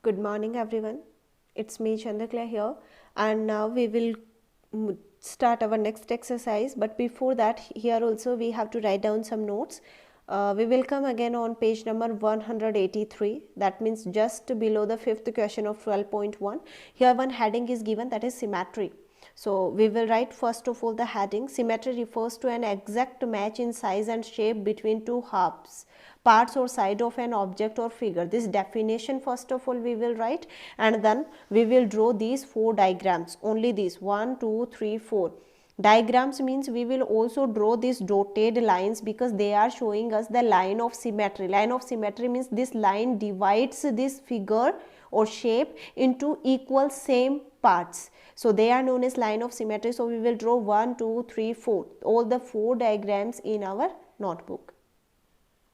Good morning everyone. It's me Chandrakala here, and now we will start our next exercise. But before that, here also we have to write down some notes. We will come again on page number 183. That means just below the fifth question of 12.1. Here one heading is given, that is symmetry. So we will write first of all the heading. Symmetry refers to an exact match in size and shape between two halves, parts or side of an object or figure. This definition first of all we will write, and then we will draw these four diagrams, only these 1, 2, 3, 4. Diagrams means we will also draw these dotted lines because they are showing us the line of symmetry. Line of symmetry means this line divides this figure or shape into equal same parts. So they are known as line of symmetry. So we will draw 1, 2, 3, 4, all the four diagrams in our notebook.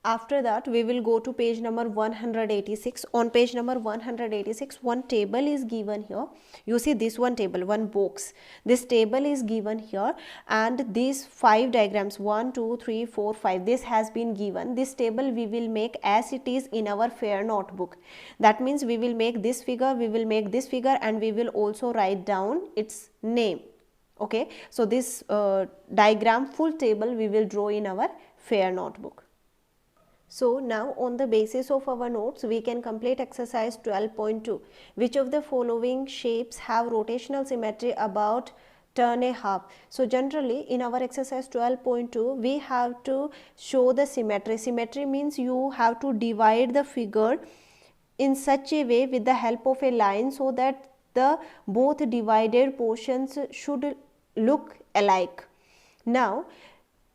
After that we will go to page number 186. On page number 186 one table is given here. You see this one table, one box. This table is given here, and these five diagrams 1, 2, 3, 4, 5, this has been given. This table we will make as it is in our fair notebook. That means we will make this figure, we will make this figure, and we will also write down its name. Okay, so this diagram full table we will draw in our fair notebook. So now on the basis of our notes we can complete exercise 12.2. Which of the following shapes have rotational symmetry about turn a half? So generally in our exercise 12.2 we have to show the symmetry. Symmetry means you have to divide the figure in such a way with the help of a line so that the both divided portions should look alike. Now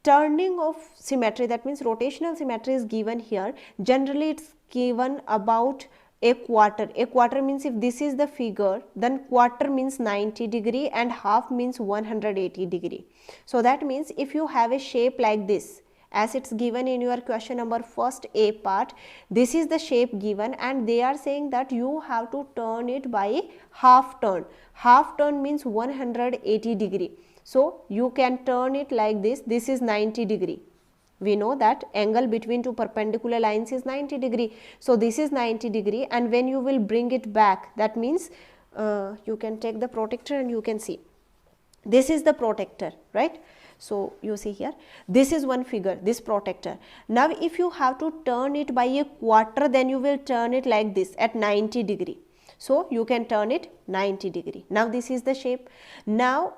turning of symmetry, that means rotational symmetry is given here. Generally it's given about a quarter. A quarter means if this is the figure, then quarter means 90 degree and half means 180 degree. So that means if you have a shape like this, as it's given in your question number first A part, this is the shape given, and they are saying that you have to turn it by half turn. Half turn means 180 degree. So you can turn it like this. This is 90 degree. We know that angle between two perpendicular lines is 90 degree. So this is 90 degree, and when you will bring it back, that means you can take the protector and you can see. This is the protector, right? So you see here, this is one figure, this protector. Now if you have to turn it by a quarter, then you will turn it like this at 90 degree. So you can turn it 90 degree. Now this is the shape. Now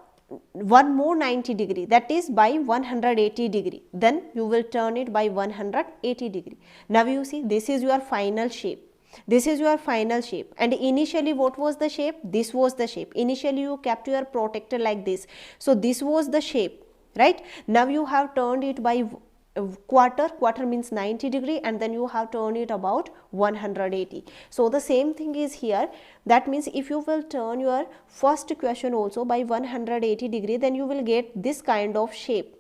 one more 90 degree, that is by 180 degree, then you will turn it by 180 degree. Now you see, this is your final shape. This is your final shape, and initially what was the shape? This was the shape. Initially you kept your protector like this, so this was the shape, right? Now you have turned it by quarter means 90 degree, and then you have turned it about 180. So the same thing is here. That means if you will turn your first question also by 180 degree, then you will get this kind of shape.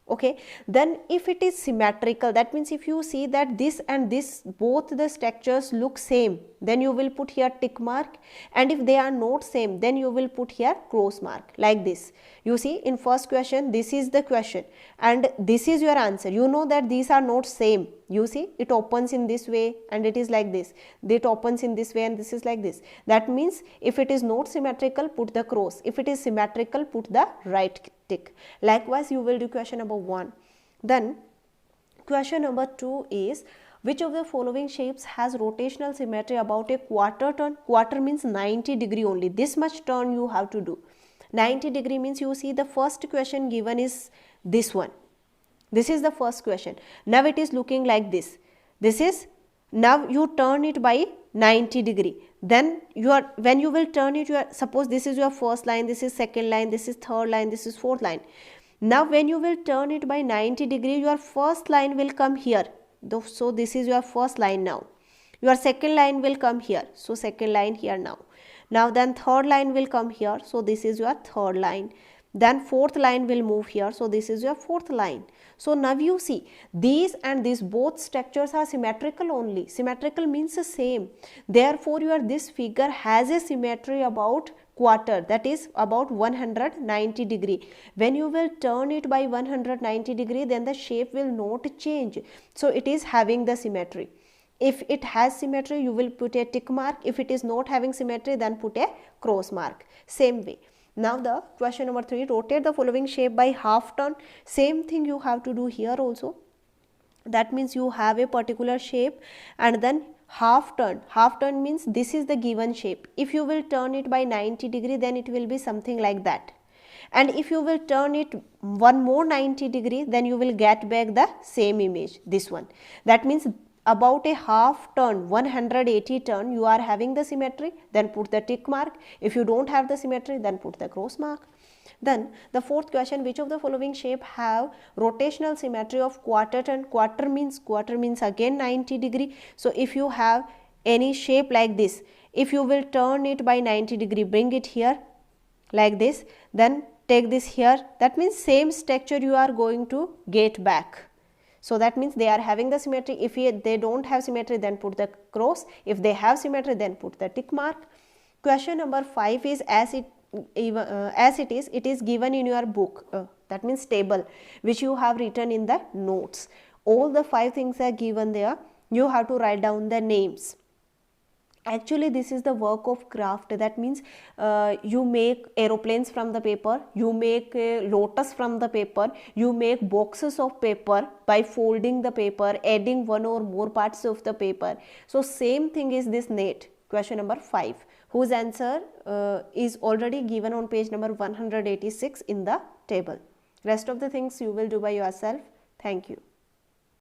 Okay, then if it is symmetrical, that means if you see that this and this both the structures look same, then you will put here tick mark, and if they are not same, then you will put here cross mark, like this. You see, in first question this is the question and this is your answer. You know that these are not same. You see, it opens in this way and it is like this. It opens in this way and this is like this. That means if it is not symmetrical, put the cross. If it is symmetrical, put the right tick. Likewise you will do question number 1. Then question number 2 is, which of the following shapes has rotational symmetry about a quarter turn? Quarter means 90 degree only. This much turn you have to do. 90 degree means, you see, the first question given is this one. This is the first question. Now it is looking like this. This is, now you turn it by 90 degree. Then when you will turn it, suppose this is your first line, this is second line, this is third line, this is fourth line. Now when you will turn it by 90 degree, your first line will come here. So this is your first line now. Your second line will come here. So second line here now. Now then third line will come here. So this is your third line. Then fourth line will move here. So this is your fourth line. So now you see, these and these both structures are symmetrical only. Symmetrical means the same. Therefore this figure has a symmetry about quarter, that is about 190 degree. When you will turn it by 190 degree, then the shape will not change. So it is having the symmetry. If it has symmetry, you will put a tick mark. If it is not having symmetry, then put a cross mark. Same way. Now the question number 3, rotate the following shape by half turn. Same thing you have to do here also. That means you have a particular shape and then half turn. Half turn means this is the given shape. If you will turn it by 90 degree, then it will be something like that. And if you will turn it one more 90 degree, then you will get back the same image, this one. That means about a half turn, 180 turn, you are having the symmetry, then put the tick mark. If you don't have the symmetry, then put the cross mark. Then the fourth question, which of the following shape have rotational symmetry of quarter turn? Quarter means again 90 degree. So if you have any shape like this, if you will turn it by 90 degree, bring it here like this, then take this here, that means same structure you are going to get back. So that means they are having the symmetry. If they don't have symmetry, then put the cross. If they have symmetry, then put the tick mark. Question number 5 is as it is given in your book, that means table which you have written in the notes. All the 5 things are given there. You have to write down the names. Actually this is the work of craft. That means you make aeroplanes from the paper, you make a lotus from the paper, you make boxes of paper by folding the paper, adding one or more parts of the paper. So same thing is this net. Question number 5, whose answer is already given on page number 186 in the table. Rest of the things you will do by yourself. Thank you.